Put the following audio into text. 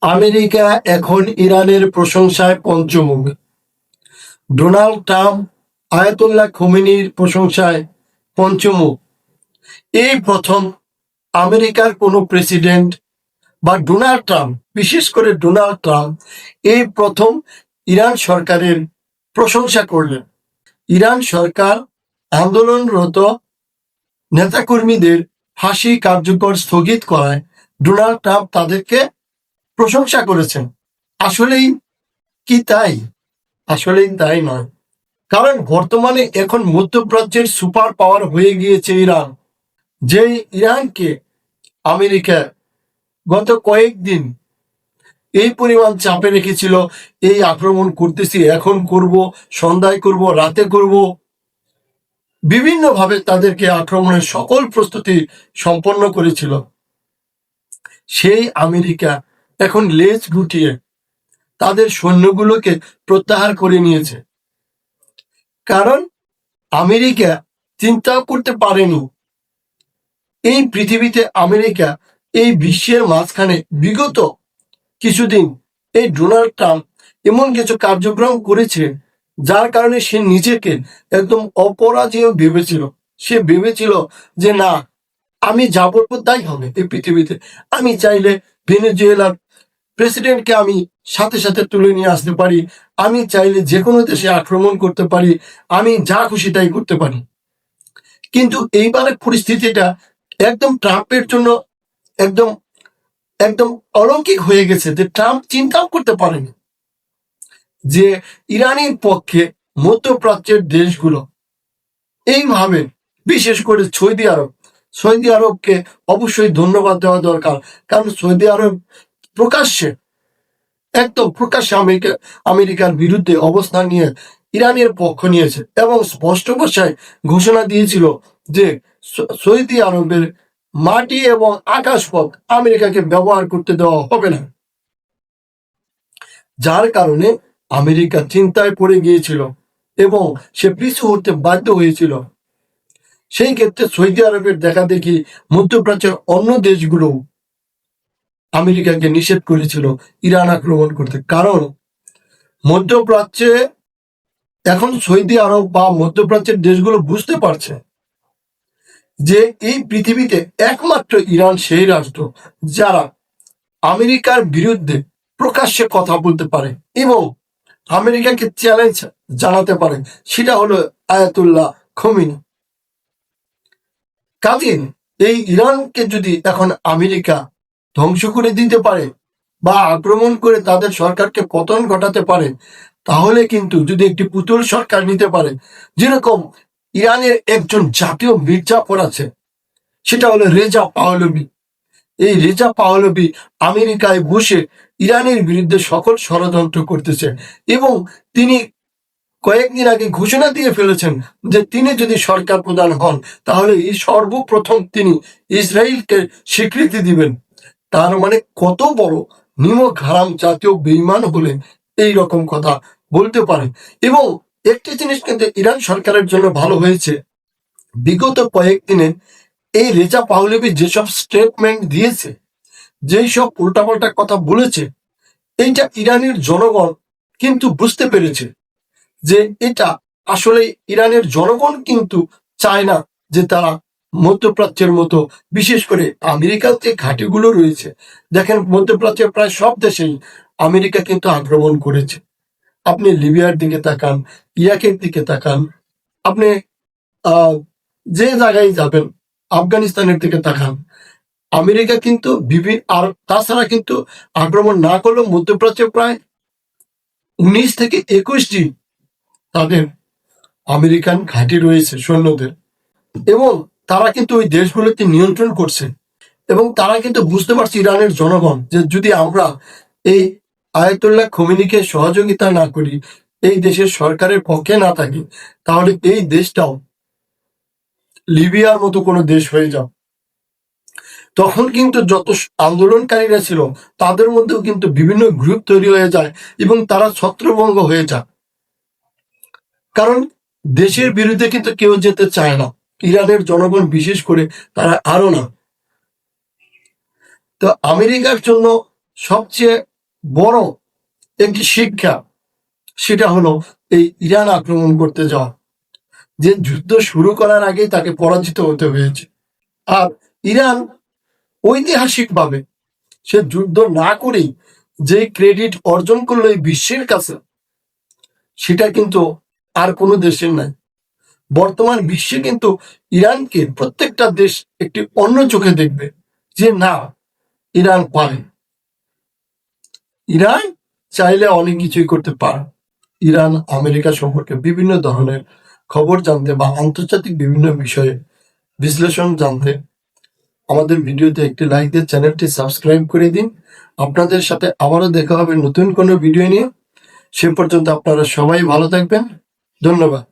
America এখন ইরানের প্রশংসায় পঞ্চমুখ। ডোনাল্ড ট্রাম্প আয়াতুল্লাহ খোমেনির প্রশংসায় পঞ্চমুখ। এই প্রথম আমেরিকার কোনো প্রেসিডেন্ট বা ডোনাল্ড ট্রাম্প, বিশেষ করে ডোনাল্ড ট্রাম্প এই প্রথম ইরান সরকারের প্রশংসা করলেন। ইরান সরকার আন্দোলনরত নেতাকর্মীদের ফাঁসি কার্যকর স্থগিত করায় ডোনাল্ড ট্রাম্প তাদেরকে প্রশংসা করেছেন। আসলেই কি তাই? আসলেই তাই নয়, কারণ বর্তমানে এখন মধ্যপ্রাচ্যের সুপার পাওয়ার হয়ে গিয়েছে ইরান। যেই ইরানকে আমেরিকা গত কয়েকদিন এই পরিমাণ চাপে রেখেছিল, এই আক্রমণ করতেছি, এখন করব, সন্ধ্যায় করব, রাতে করব, বিভিন্নভাবে তাদেরকে আক্রমণের সকল প্রস্তুতি সম্পন্ন করেছিল। সেই আমেরিকা এখন লেজ গুটিয়ে তাদের সৈন্যগুলোকে প্রত্যাহার করে নিয়েছে। কারণ আমেরিকা চিন্তা করতে পারেনি এই পৃথিবীতে আমেরিকা এই বিশ্বের মাঝখানে বিগত কিছুদিন এই ডোনাল্ড ট্রাম্প এমন কিছু কার্যক্রম করেছে যার কারণে সে নিজেকে একদম অপরাজেয় ভেবেছিল। সে ভেবেছিল যে না, আমি যা বলবো তাই হবে এই পৃথিবীতে। আমি চাইলে ভেনেজুয়েলার প্রেসিডেন্টকে আমি সাথে সাথে তুলে নিয়ে আসতে পারি, আমি চাইলে যে কোনো দেশে আক্রমণ করতে পারি, আমি যা খুশি তাই করতে পারি। কিন্তু এইবারের পরিস্থিতিটা একদম ট্রাম্পের জন্য একদম একদম অলৌকিক হয়ে গেছে, যে ট্রাম্প চিন্তাও করতে পারেনি যে ইরানের পক্ষে মধ্যপ্রাচ্যের দেশগুলো এইভাবে, বিশেষ করে সৌদি আরবকে অবশ্যই ধন্যবাদ দেওয়া দরকার। কারণ সৌদি আরব প্রকাশ্যে আমেরিকার বিরুদ্ধে অবস্থান নিয়ে ইরানের পক্ষ নিয়েছে এবং স্পষ্ট ভাষায় ঘোষণা দিয়েছিল যে সৌদি আরবের মাটি এবং আকাশপথ আমেরিকাকে ব্যবহার করতে দেওয়া হবে না। যার কারণে আমেরিকা চিন্তায় পড়ে গিয়েছিল এবং সে পিছু হতে বাধ্য হয়েছিল। সেই ক্ষেত্রে সৌদি আরবের দেখা দেখি মধ্যপ্রাচ্যের অন্য দেশগুলো আমেরিকাকে নিষেধ করেছিল ইরান আক্রমণ করতে। কারণ মধ্যপ্রাচ্যে এখন সৌদি আরব বা মধ্যপ্রাচ্যের দেশগুলো বুঝতে পারছে যে এই পৃথিবীতে একমাত্র ইরান সেই রাষ্ট্র যারা আমেরিকার বিরুদ্ধে প্রকাশ্যে কথা বলতে পারে এবং আমেরিকাকে চ্যালেঞ্জ জানাতে পারে, সেটা হলো আয়াতুল্লাহ খোমেনি। কাজেই এই ইরানকে যদি এখন আমেরিকা ধ্বংস করে দিতে পারে বা আক্রমণ করে তাদের সরকারকে পতন ঘটাতে পারে, তাহলে কিন্তু যদি একটি পুতুল সরকার নিতে পারে, যেরকম ইরানের একজন জাতীয় মির্জাফর আছে, সেটা হলো রেজা পাহলভি। এই রেজা পাহলভি আমেরিকায় বসে ইরানের বিরুদ্ধে সকল ষড়যন্ত্র করতেছে এবং তিনি কয়েকদিন আগে ঘোষণা দিয়ে ফেলেছেন যে তিনি যদি সরকার প্রধান হন তাহলে এই সর্বপ্রথম তিনি ইসরায়েলকে স্বীকৃতি দিবেন। তার মানে কত বড় নিমক হারাম জাতীয় বেঈমান হলে এই রকম কথা বলতে পারে। এবং একটি জিনিস কিন্তু ইরান সরকারের জন্য ভালো হয়েছে, বিগত কয়েকদিনে এই রেজা পাহলভি যেসব স্টেটমেন্ট দিয়েছে, যেই সব উল্টাপাল্টা কথা বলেছে, এইটা ইরানের জনগণ কিন্তু বুঝতে পেরেছে যে এটা আসলে ইরানের জনগণ কিন্তু চায় না যে তারা মধ্যপ্রাচ্যের মতো, বিশেষ করে আমেরিকার যে ঘাঁটিগুলো রয়েছে, দেখেন মধ্যপ্রাচ্যের প্রায় সব দেশেই আমেরিকা কিন্তু আক্রমণ করেছে। আপনি লিবিয়ার দিকে তাকান, ইরাকের দিকে তাকান, আপনি যে জায়গায় যাবেন, আফগানিস্তানের দিকে তাকান, আমেরিকা কিন্তু আর তাছাড়া কিন্তু আক্রমণ না করলেও মধ্যপ্রাচ্যে প্রায় 19 থেকে 21টি তাদের আমেরিকান ঘাঁটি রয়েছে সৈন্যদের, এবং তারা কিন্তু ওই দেশগুলোকে নিয়ন্ত্রণ করছে। এবং তারা কিন্তু বুঝতে পারছে ইরানের জনগণ যে যদি আমরা এই আয়াতুল্লাহ খোমেনিকে সহযোগিতা না করি, এই দেশের সরকারের পক্ষে না থাকি, তাহলে এই দেশটাও লিবিয়ার মতো কোনো দেশ হয়ে যাবে। তখন কিন্তু যত আন্দোলনকারীরা ছিল তাদের মধ্যেও কিন্তু বিভিন্ন গ্রুপ তৈরি হয়ে যায় এবং তারা ছত্রভঙ্গ হয়ে যায়। কারণ দেশের বিরুদ্ধে কিন্তু কেউ যেতে চায় না, ইরানের জনগণ বিশেষ করে তারা আরো না। তো আমেরিকার জন্য সবচেয়ে বড় একটি শিক্ষা, সেটা হলো এই ইরান আক্রমণ করতে যাওয়া, যে যুদ্ধ শুরু করার আগেই তাকে পরাজিত হতে হয়েছে। আর ইরান ঐতিহাসিকভাবে সে যুদ্ধ না করেই যে ক্রেডিট অর্জন করলো এই বিশ্বের কাছে, সেটা কিন্তু আর কোনো দেশের নাই। বর্তমান বিশ্বে কিন্তু ইরানকে প্রত্যেকটা দেশ একটি অন্য চোখে দেখবে, যে না, ইরান পারে, ইরান চাইলে অনেক কিছুই করতে পারে। ইরান আমেরিকা সম্পর্কে বিভিন্ন ধরনের খবর জানতে বা আন্তর্জাতিক বিভিন্ন বিষয়ে বিশ্লেষণ জানতে আমাদের ভিডিওতে একটি লাইক দিয়ে চ্যানেলটি সাবস্ক্রাইব করে দিন। আপনাদের সাথে আবারও দেখা হবে নতুন কোনো ভিডিও নিয়ে। সে পর্যন্ত আপনারা সবাই ভালো থাকবেন। ধন্যবাদ।